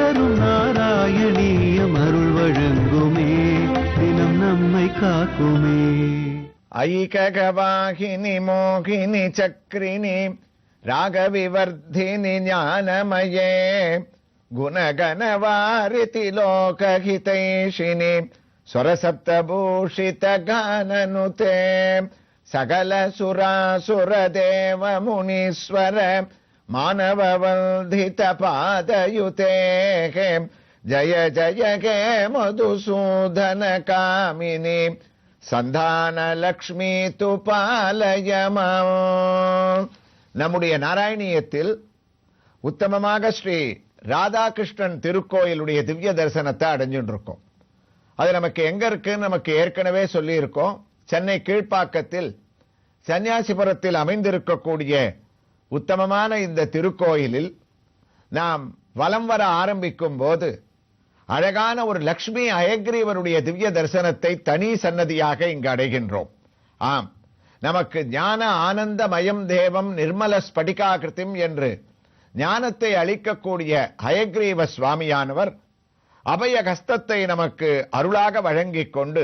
தரும் நாராயணீயம் அருள் வழங்குமே, தினம் நம்மை காக்குமே. ஐககவாகினி மோகினி சக்ரினி ராகவிவர்தினி ஞானமயே குணகணவாரிதி லோகஹிதைஷினி ஸ்வரசப்தபூஷித கானனுதே சகல சுராசுர தேவ முனீஸ்வர மானவவந்தித பாதயுதே ஜய ஜய ஹே மதுசூதன காமினி சந்தான லக்ஷ்மி துபாலயமா. நம்முடைய நாராயணியத்தில் உத்தமமாக ஸ்ரீ ராதாகிருஷ்ணன் திருக்கோயிலுடைய திவ்ய தரிசனத்தை அடைஞ்சுட்டு இருக்கோம். அது நமக்கு எங்க இருக்குன்னு நமக்கு ஏற்கனவே சொல்லி இருக்கோம். சென்னை கீழ்ப்பாக்கத்தில் சன்னியாசிபுரத்தில் அமைந்திருக்கக்கூடிய உத்தமமான இந்த திருக்கோயிலில் நாம் வலம் வர ஆரம்பிக்கும் போது அழகான ஒரு லக்ஷ்மி அயக்ரீவருடைய திவ்ய தரிசனத்தை தனி சன்னதியாக இங்கு அடைகின்றோம். ஆம், நமக்கு ஞான ஆனந்தமயம் தேவம் நிர்மல ஸ்படிகாகிருதிம் என்று ஞானத்தை அளிக்கக்கூடிய ஹயக்ரீவ சுவாமியானவர் அபய கஸ்தத்தை நமக்கு அருளாக வழங்கிக் கொண்டு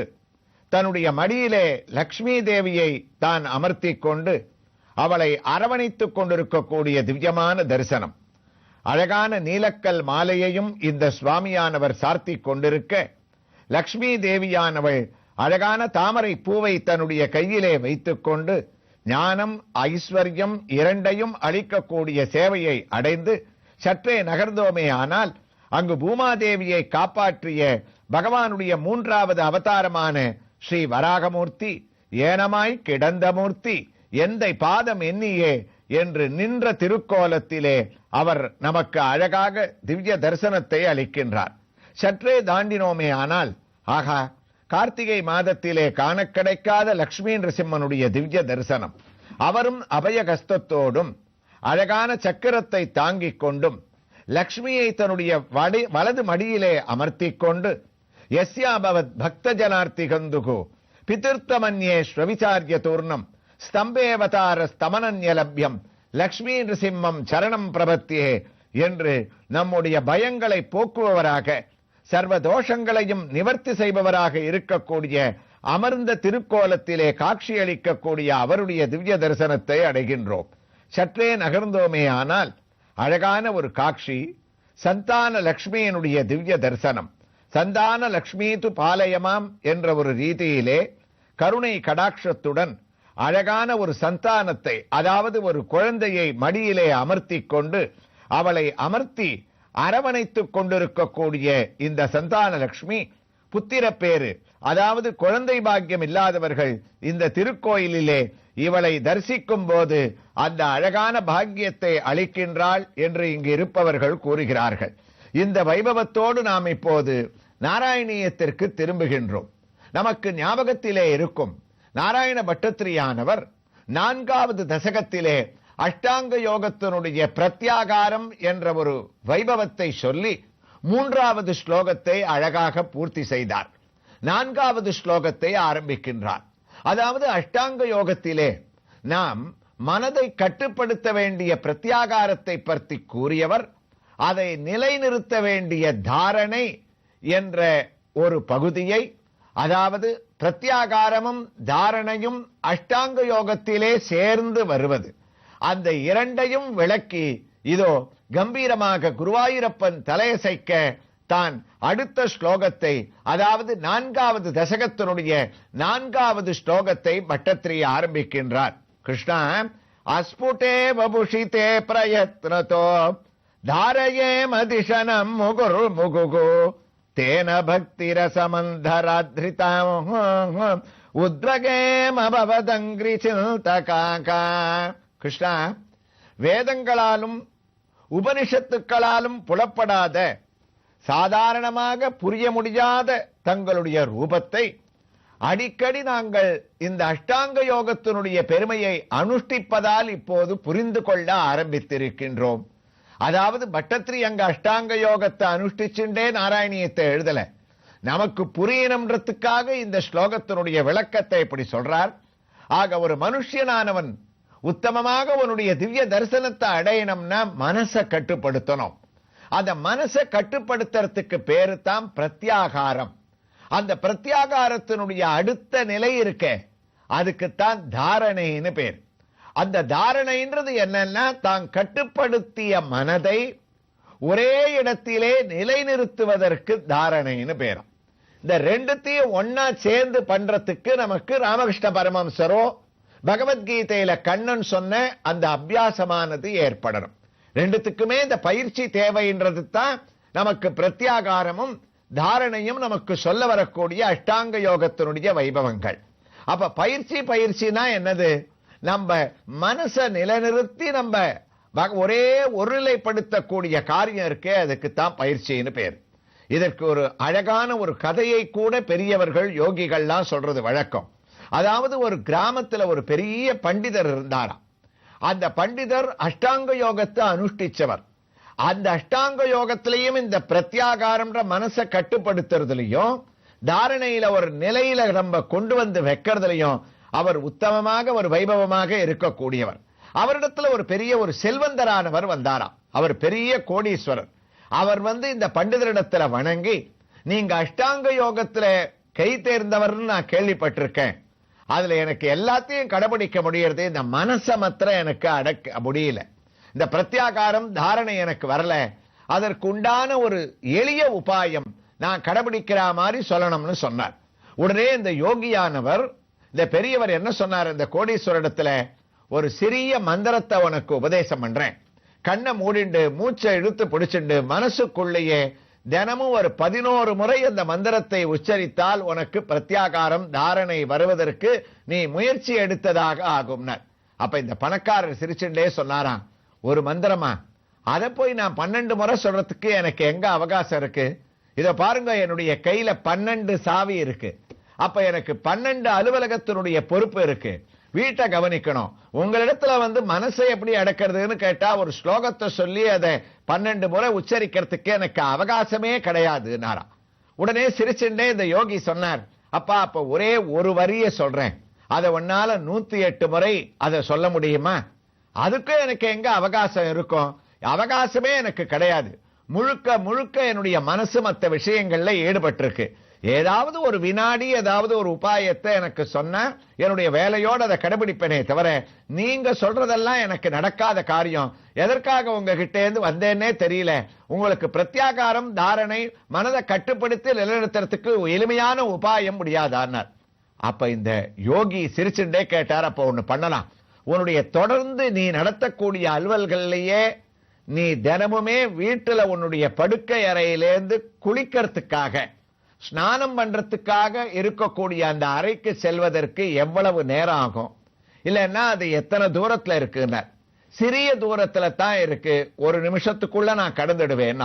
தன்னுடைய மடியிலே லக்ஷ்மி தேவியை தான் அமர்த்திக் கொண்டு அவளை அரவணைத்துக் கொண்டிருக்கக்கூடிய திவ்யமான தரிசனம். அழகான நீலக்கல் மாலையையும் இந்த சுவாமியானவர் சார்த்திக் கொண்டிருக்க, லக்ஷ்மி தேவியானவள் அழகான தாமரை பூவை தன்னுடைய கையிலே வைத்துக் கொண்டு ஞானம் ஐஸ்வர்யம் இரண்டையும் அளிக்கக்கூடிய சேவையை அடைந்து சற்றே நகர்ந்தோமே ஆனால் அங்கு பூமாதேவியை காப்பாற்றிய பகவானுடைய மூன்றாவது அவதாரமான ஸ்ரீ வராகமூர்த்தி ஏனமாய் கிடந்த மூர்த்தி எந்தை பாதம் எண்ணியே என்று நின்ற திருக்கோலத்திலே அவர் நமக்கு அழகாக திவ்ய தரிசனத்தை அளிக்கின்றார். சற்றே தாண்டினோமே ஆனால் ஆகா, கார்த்திகை மாதத்திலே காண கிடைக்காத லக்ஷ்மி நரசிம்மனுடைய திவ்ய தரிசனம். அவரும் அபயகஸ்தத்தோடும் அழகான சக்கரத்தை தாங்கிக் கொண்டும் லக்ஷ்மியை தன்னுடைய வலது மடியிலே அமர்த்திக் கொண்டு யஸ்யாபவத் பக்த ஜனார்த்தி கந்துகு பிதிர்த்தமன்யே ஸ்வவிசாரிய தூர்ணம் ஸ்தம்பேவதார ஸ்தமனன்யலப்யம் லக்ஷ்மி நரசிம்மம் சரணம் பிரபத்தியே என்று நம்முடைய பயங்களை போக்குபவராக சர்வ தோஷங்களையும் நிவர்த்தி செய்பவராக இருக்கக்கூடிய அமர்ந்த திருக்கோலத்திலே காட்சியளிக்கக்கூடிய அவருடைய திவ்ய தரிசனத்தை அடைகின்றோம். சற்றே நகர்ந்தோமே ஆனால் அழகான ஒரு காட்சி, சந்தான லக்ஷ்மியினுடைய திவ்ய தரிசனம். சந்தான லக்ஷ்மி து பாலயமாம் என்ற ஒரு ரீதியிலே கருணை கடாட்சத்துடன் அழகான ஒரு சந்தானத்தை, அதாவது ஒரு குழந்தையை மடியிலே அமர்த்திக் கொண்டு அவளை அமர்த்தி அரவணைத்துக் கொண்டிருக்கக்கூடிய இந்த சந்தான லக்ஷ்மி புத்திர பேரு, அதாவது குழந்தை பாக்கியம் இல்லாதவர்கள் இந்த திருக்கோயிலிலே இவளை தரிசிக்கும் போது அந்த அழகான பாக்கியத்தை அளிக்கின்றாள் என்று இங்கு இருப்பவர்கள் கூறுகிறார்கள். இந்த வைபவத்தோடு நாம் இப்போது நாராயணியத்திற்கு திரும்புகின்றோம். நமக்கு ஞாபகத்திலே இருக்கும் நாராயண பட்டத்திரியானவர் 4வது தசகத்திலே அஷ்டாங்க யோகத்தினுடைய பிரத்யாகாரம் என்ற ஒரு வைபவத்தை சொல்லி 3வது ஸ்லோகத்தை அழகாக பூர்த்தி செய்தார். 4வது ஸ்லோகத்தை ஆரம்பிக்கின்றார். அதாவது அஷ்டாங்க யோகத்திலே நாம் மனதை கட்டுப்படுத்த வேண்டிய பிரத்யாகாரத்தை பற்றி கூறியவர் அதை நிலைநிறுத்த வேண்டிய தாரணை என்ற ஒரு பகுதியை, அதாவது பிரத்யாகாரமும் தாரணையும் அஷ்டாங்க யோகத்திலே சேர்ந்து வருவது, அந்த இரண்டையும் விளக்கி இதோ கம்பீரமாக குருவாயூரப்பன் தலையசைக்க தான் அடுத்த ஸ்லோகத்தை, அதாவது 4வது தசகத்தினுடைய 4வது ஸ்லோகத்தை பட்டத்திரி ஆரம்பிக்கின்றார். கிருஷ்ணா அஸ்புடே வபுஷிதே பிரயத்னதோ தாரயே மதிஷனம் முகுர் முகுகு தேன பக்திரசமந்தராத்ரிதாம் உத்ரகேமபவதங்கிரி சிந்தகாகா. கிருஷ்ணா, வேதங்களாலும் உபனிஷத்துக்களாலும் புலப்படாத, சாதாரணமாக புரிய முடியாத தங்களுடைய ரூபத்தை அடிக்கடி நாங்கள் இந்த அஷ்டாங்க யோகத்தினுடைய பெருமையை அனுஷ்டிப்பதால் இப்போது புரிந்து கொள்ள ஆரம்பித்திருக்கின்றோம். அதாவது பட்டத்திரி அங்க அஷ்டாங்க யோகத்தை அனுஷ்டிச்சுட்டே நாராயணியத்தை எழுதல, நமக்கு புரியணும்ன்றதுக்காக இந்த ஸ்லோகத்தினுடைய விளக்கத்தை இப்படி சொல்றார். ஆக ஒரு மனுஷனானவன் உத்தமமாக உன்னுடைய திவ்ய தரிசனத்தை அடையணும்னா மனசை கட்டுப்படுத்தணும். அந்த மனசை கட்டுப்படுத்துறதுக்கு பேரு தான் பிரத்யாகாரம். அந்த பிரத்யாகாரத்தினுடைய அடுத்த நிலை இருக்க, அதுக்குத்தான் தாரணைன்னு பேர். அந்த தாரணைன்றது என்னன்னா, தான் கட்டுப்படுத்திய மனதை ஒரே இடத்திலே நிலைநிறுத்துவதற்கு தாரணைன்னு பேரும். இந்த ரெண்டுத்தையும் ஒன்னா சேர்ந்து பண்றதுக்கு நமக்கு ராமகிருஷ்ண பரமஹம்சரோ பகவத்கீதையில கண்ணன் சொன்ன அந்த அபியாசமானது ஏற்படணும். ரெண்டுத்துக்குமே இந்த பயிற்சி தேவைன்றது தான் நமக்கு பிரத்யாகாரமும் தாரணையும் நமக்கு சொல்ல வரக்கூடிய அஷ்டாங்க யோகத்தினுடைய வைபவங்கள். அப்ப பயிற்சினா என்னது? நம்ம மனசை நிலைநிறுத்தி நம்ம ஒரே ஒருநிலைப்படுத்தக்கூடிய காரியம் இருக்கே, அதுக்கு தான் பயிற்சின்னு பேர். இதற்கு ஒரு அழகான ஒரு கதையை கூட பெரியவர்கள் யோகிகள்லாம் சொல்றது வழக்கம். அதாவது ஒரு கிராமத்துல ஒரு பெரிய பண்டிதர் இருந்தாராம். அந்த பண்டிதர் அஷ்டாங்க யோகத்தை அனுஷ்டிச்சவர். அந்த அஷ்டாங்க யோகத்திலையும் இந்த பிரத்யாகாரம்ன்ற மனசை கட்டுப்படுத்துறதுலையும் தாரணையில ஒரு நிலையில நம்ம கொண்டு வந்து வைக்கிறதுலையும் அவர் உத்தமமாக ஒரு வைபவமாக இருக்கக்கூடியவர். அவரிடத்துல ஒரு பெரிய ஒரு செல்வந்தரானவர் வந்தாராம். அவர் பெரிய கோடீஸ்வரர். அவர் வந்து இந்த பண்டிதரிடத்துல வணங்கி, நீங்க அஷ்டாங்க யோகத்துல கை தேர்ந்தவர்னு நான் கேள்விப்பட்டிருக்கேன், அதுல எனக்கு எல்லாத்தையும் கடைபிடிக்க முடியறது, இந்த மனசை மாத்திரம் எனக்கு அடக்க முடியல, இந்த பிரத்யாகாரம் தாரணை எனக்கு வரல, அதற்கு உண்டான ஒரு எளிய உபாயம் நான் கடைபிடிக்கிற மாதிரி சொல்லணும்னு சொன்னார். உடனே இந்த யோகியானவர், இந்த பெரியவர் என்ன சொன்னார், இந்த கோடீஸ்வரிடத்துல ஒரு சிறிய மந்திரத்தை உனக்கு உபதேசம் பண்றேன், கண்ணை மூடிண்டு மூச்சை இழுத்து பிடிச்சிண்டு மனசுக்குள்ளேயே தினமும் ஒரு 11 முறை அந்த மந்திரத்தை உச்சரித்தால் உனக்கு பிரத்யாகாரம் தாரணை வருவதற்கு நீ முயற்சி எடுத்ததாக ஆகும். அப்ப இந்த பணக்காரர் சிரிச்சுண்டே சொன்னாராம், ஒரு மந்திரமா, அதை போய் நான் 12 முறை சொல்றதுக்கு எனக்கு எங்க அவகாசம் இருக்கு? இத பாருங்க, என்னுடைய கையில 12 சாவி இருக்கு. அப்ப எனக்கு 12 அலுவலகத்தினுடைய பொறுப்பு இருக்கு, வீட்டை கவனிக்கணும். உங்களிடத்துல வந்து மனசை எப்படி அடக்கிறதுன்னு கேட்டா ஒரு ஸ்லோகத்தை சொல்லி அதை 12 முறை உச்சரிக்கிறதுக்கு எனக்கு அவகாசமே கிடையாது. உடனே சிரிச்சுண்டே இந்த யோகி சொன்னார், அப்பா அப்ப ஒரே ஒரு வரிய சொல்றேன், அதை உன்னால 108 முறை அதை சொல்ல முடியுமா? அதுக்கு எனக்கு எங்க அவகாசம் இருக்கும்? அவகாசமே எனக்கு கிடையாது. முழுக்க முழுக்க என்னுடைய மனசு மற்ற விஷயங்கள்ல ஈடுபட்டிருக்கு. ஏதாவது ஒரு வினாடி ஏதாவது ஒரு உபாயத்தை எனக்கு சொன்ன என்னுடைய வேலையோடு அதை கடைபிடிப்பேனே தவிர நீங்க சொல்றதெல்லாம் எனக்கு நடக்காத காரியம். எதற்காக உங்ககிட்ட இருந்து வந்தேன்னே தெரியல. உங்களுக்கு பிரத்யாகாரம் தாரணை மனதை கட்டுப்படுத்தி நிலைநிறுத்துறதுக்கு எளிமையான உபாயம் முடியாதான்னார். அப்ப இந்த யோகி சிரிச்சுட்டே கேட்டார், அப்ப ஒண்ணு பண்ணலாம், உன்னுடைய தொடர்ந்து நீ நடத்தக்கூடிய அலுவல்கள்லயே நீ தினமுமே வீட்டுல உன்னுடைய படுக்கை அறையிலேருந்து குளிக்கிறதுக்காக ஸ்நானம் பண்றதுக்காக இருக்கக்கூடிய அந்த அறைக்கு செல்வதற்கு எவ்வளவு நேரம் ஆகும், இல்லைன்னா அது எத்தனை தூரத்துல இருக்குன்னா, சிறிய தூரத்துல தான் இருக்கு, ஒரு நிமிஷத்துக்குள்ள நான் கடந்துடுவேன்.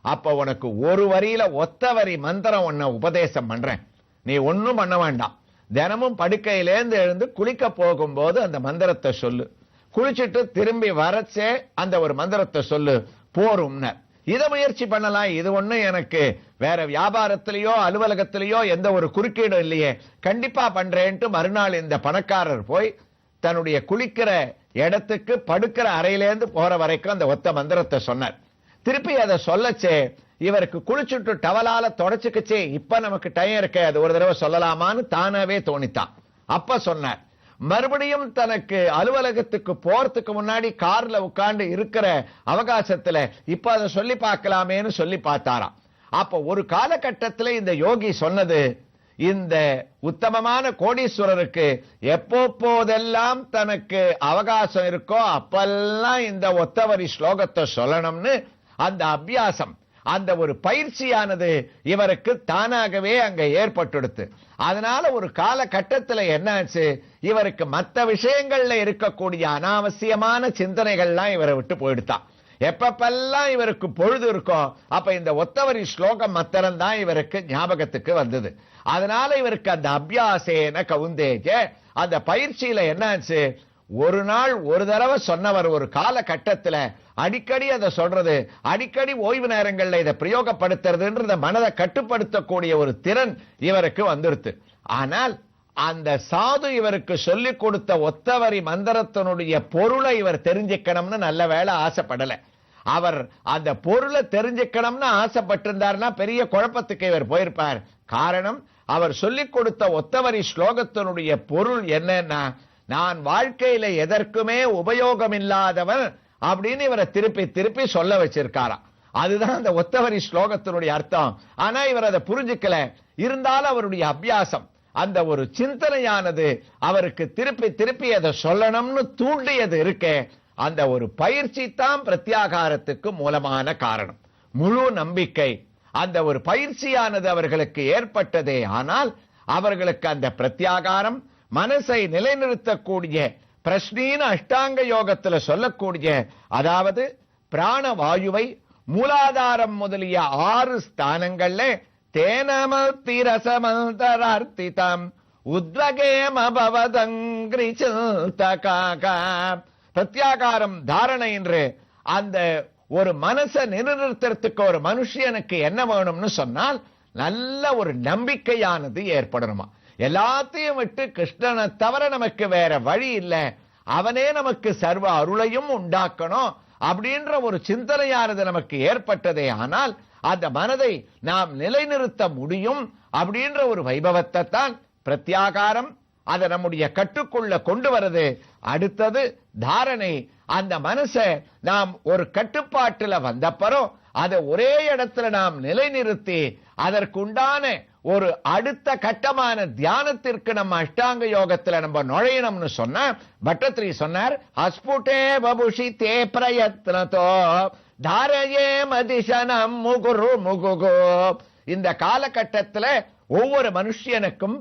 அப்ப உனக்கு ஒரு வரியில ஒத்த வரி மந்திரம் ஒன்ன உபதேசம் பண்றேன், நீ ஒன்னும் பண்ண வேண்டாம், தினமும் படுக்கையிலேருந்து எழுந்து குளிக்க போகும்போது அந்த மந்திரத்தை சொல்லு, குளிச்சுட்டு திரும்பி வரச்சே அந்த ஒரு மந்திரத்தை சொல்லு, போரும். இதை முயற்சி பண்ணலாம். இது ஒண்ணு எனக்கு வேற வியாபாரத்திலேயோ அலுவலகத்திலேயோ எந்த ஒரு குறுக்கீடும் இல்லையே, கண்டிப்பா பண்றேன்ட்டு மறுநாள் இந்த பணக்காரர் போய் தன்னுடைய குளிக்கிற இடத்துக்கு படுக்கிற அறையிலேருந்து போற வரைக்கும் அந்த ஒத்த மந்திரத்தை சொன்னார். திருப்பி அதை சொல்லச்சே இவருக்கு குளிச்சுட்டு டவலால தொடச்சுக்குச்சே, இப்ப நமக்கு டைம் இருக்க, அது ஒரு தடவை சொல்லலாமான்னு தானாவே தோணித்தான். அப்ப சொன்னார். மறுபடியும் தனக்கு அலுவலகத்துக்கு போறதுக்கு முன்னாடி கார்ல உட்கார்ந்து இருக்கிற அவகாசத்துல இப்ப அதை சொல்லி பார்க்கலாமேன்னு சொல்லி பார்த்தாராம். அப்ப ஒரு காலகட்டத்தில் இந்த யோகி சொன்னது, இந்த உத்தமமான கோடீஸ்வரருக்கு எப்போதெல்லாம் தனக்கு அவகாசம் இருக்கோ அப்பெல்லாம் இந்த ஒத்தவரி ஸ்லோகத்தை சொல்லணும்னு அந்த அபியாசம், அந்த ஒரு பயிற்சியானது இவருக்கு தானாகவே அங்க ஏற்பட்டுடுத்து. அதனால ஒரு காலகட்டத்தில் என்னாச்சு, இவருக்கு மற்ற விஷயங்கள்ல இருக்கக்கூடிய அனாவசியமான சிந்தனைகள்லாம் இவரை விட்டு போயிடுத்தான். எப்பப்பெல்லாம் இவருக்கு பொழுது இருக்கோ அப்ப இந்த ஒத்தவரி ஸ்லோகம் மாத்திரம் தான் இவருக்கு ஞாபகத்துக்கு வந்தது. அதனால இவருக்கு அந்த அபியாசேன கவுந்தேஜ, அந்த பயிற்சியில என்னாச்சு, ஒரு நாள் ஒரு தடவை சொன்னவர் ஒரு காலகட்டத்துல அடிக்கடி அதை சொல்றது, அடிக்கடி ஓய்வு நேரங்கள்ல இதை பிரயோகப்படுத்துறதுன்ற மனதை கட்டுப்படுத்தக்கூடிய ஒரு திறன் இவருக்கு வந்துருது. ஆனால் அந்த சாது இவருக்கு சொல்லிக் கொடுத்த ஒத்தவரி மந்திரத்தினுடைய பொருளை இவர் தெரிஞ்சுக்கணும்னு நல்ல வேளை ஆசைப்படல. அவர் அந்த பொருளை தெரிஞ்சுக்கணும்னு ஆசைப்பட்டிருந்தார்னா பெரிய குழப்பத்துக்கு இவர் போயிருப்பார். காரணம், அவர் சொல்லிக் கொடுத்த ஒத்தவரி ஸ்லோகத்தினுடைய பொருள் என்னன்னா, நான் வாழ்க்கையில எதற்குமே உபயோகம் இல்லாதவன் அப்படின்னு இவரை திருப்பி திருப்பி சொல்ல வச்சிருக்காராம். அதுதான் அந்த ஒத்தவரி ஸ்லோகத்தினுடைய அர்த்தம். ஆனா இவர் அதை புரிஞ்சுக்கல. இருந்தாலும் அவருடைய அபியாசம், அந்த ஒரு சிந்தனையானது அவருக்கு திருப்பி திருப்பி அதை சொல்லணும்னு தூண்டியது இருக்கே, அந்த ஒரு பயிற்சி தான் பிரத்யாகாரத்துக்கு மூலமான காரணம். முழு நம்பிக்கை, அந்த ஒரு பயிற்சியானது அவர்களுக்கு ஏற்பட்டதே. ஆனால் அவர்களுக்கு அந்த பிரத்யாகாரம் மனசை நிலைநிறுத்தக்கூடிய பிரஷ்னீன அஷ்டாங்க யோகத்துல சொல்லக்கூடிய, அதாவது பிராணவாயுவை மூலாதாரம் முதலிய 6 ஸ்தானங்கள்ல தேனமல் திரசமந்தரார்த்திதம் உத்வகேம பவதங்கிரிச்சல்தகாக பிரத்யாகாரம் தாரணை என்று அந்த ஒரு மனசை நிலைநிறுத்துறதுக்கு ஒரு மனுஷனுக்கு என்ன வேணும்னு சொன்னால் நல்ல ஒரு நம்பிக்கையானது ஏற்படணுமா. எல்லாத்தையும் விட்டு கிருஷ்ணனை தவிர நமக்கு வேற வழி இல்லை, அவனே நமக்கு சர்வ அருளையும் உண்டாக்கணும் அப்படின்ற ஒரு சிந்தனையானது நமக்கு ஏற்பட்டதே. ஆனால் அந்த மனதை நாம் நிலைநிறுத்த முடியும் அப்படின்ற ஒரு வைபவத்தை தான் பிரத்யாகாரம் அதை நம்முடைய கட்டுக்குள்ள கொண்டு வருது. அடுத்தது தாரணை. அந்த மனசை நாம் ஒரு கட்டுப்பாட்டுல வந்தப்பறம் அதை ஒரே இடத்துல நாம் நிலைநிறுத்தி அதற்குண்டான ஒரு அடுத்த கட்டமான தியானத்திற்கு நம்ம அஷ்டாங்க யோகத்துல நம்ம நுழையணும்னு சொன்ன பட்டத்ரி சொன்னார், அஸ்புட்டே பபுஷி தே பிரயத்னதோ தாரையே மதிஷனம் முகுரு முகுகோ. இந்த காலகட்டத்துல ஒவ்வொரு மனுஷனுக்கும்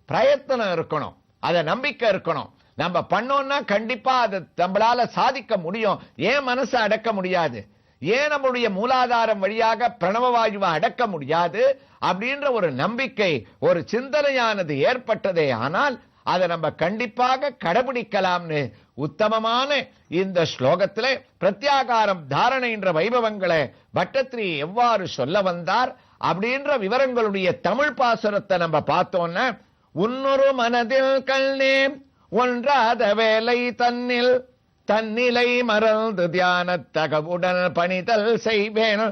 பிரயத்தனம் இருக்கணும், அத நம்பிக்கை இருக்கணும். நம்ம பண்ணோம்னா கண்டிப்பா அதை நம்மளால சாதிக்க முடியும். ஏன் மனசை அடக்க முடியாது, ஏன் நம்முடைய மூலாதாரம் வழியாக பிரணவவாயுவை அடக்க முடியாது அப்படின்ற ஒரு நம்பிக்கை, ஒரு சிந்தனையானது ஏற்பட்டதே. ஆனால் அதை நம்ம கண்டிப்பாக கடைபிடிக்கலாம்னு உத்தமமான இந்த ஸ்லோகத்திலே பிரத்யாகாரம் தாரணை என்ற வைபவங்களை பட்டத்ரி எவ்வாறு சொல்ல வந்தார் அப்படின்ற விவரங்களுடைய தமிழ் பாசுரத்தை நம்ம பார்த்தோம்னா, உன்னொரு மனதில் கல்னே ஒன்றாத வேலை தன்னில் தன்னிலை மறந்து தியானத்தகவுடன் பணிதல் செய்வேன்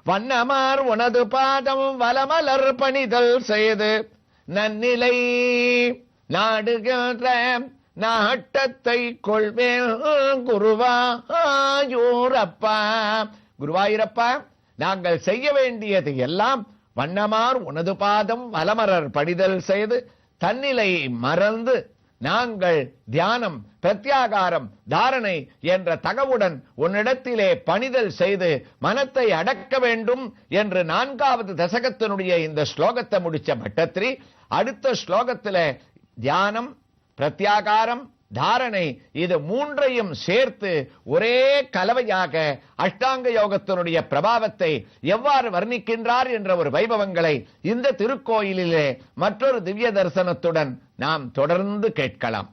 வண்ணமார் உனது பாதம் வலமலர் பணிதல் செய்து நன்னிலை நாடுகின்ற நாட்டத்தை கொள்வேன் குருவாயூரப்பா. குருவாயூரப்பா, நாங்கள் செய்ய வேண்டியது எல்லாம் வண்ணமார் உனது பாதம் வலமலர் பணிதல் செய்து தன்னிலை மறந்து நாங்கள் தியானம் பிரத்யாகாரம் தாரணை என்ற தகவுடன் உன்னிடத்திலே பணிதல் செய்து மனத்தை அடக்க வேண்டும் என்று 4வது தசகத்தினுடைய இந்த ஸ்லோகத்தை முடிச்ச பட்டத்ரி அடுத்த ஸ்லோகத்தில தியானம் பிரத்யாகாரம் தாரணை இது மூன்றையும் சேர்த்து ஒரே கலவையாக அஷ்டாங்க யோகத்தினுடைய பிரபாவத்தை எவ்வாறு வர்ணிக்கின்றார் என்ற ஒரு வைபவங்களை இந்த திருக்கோயிலிலே மற்றொரு திவ்ய தரிசனத்துடன் நாம் தொடர்ந்து கேட்கலாம்.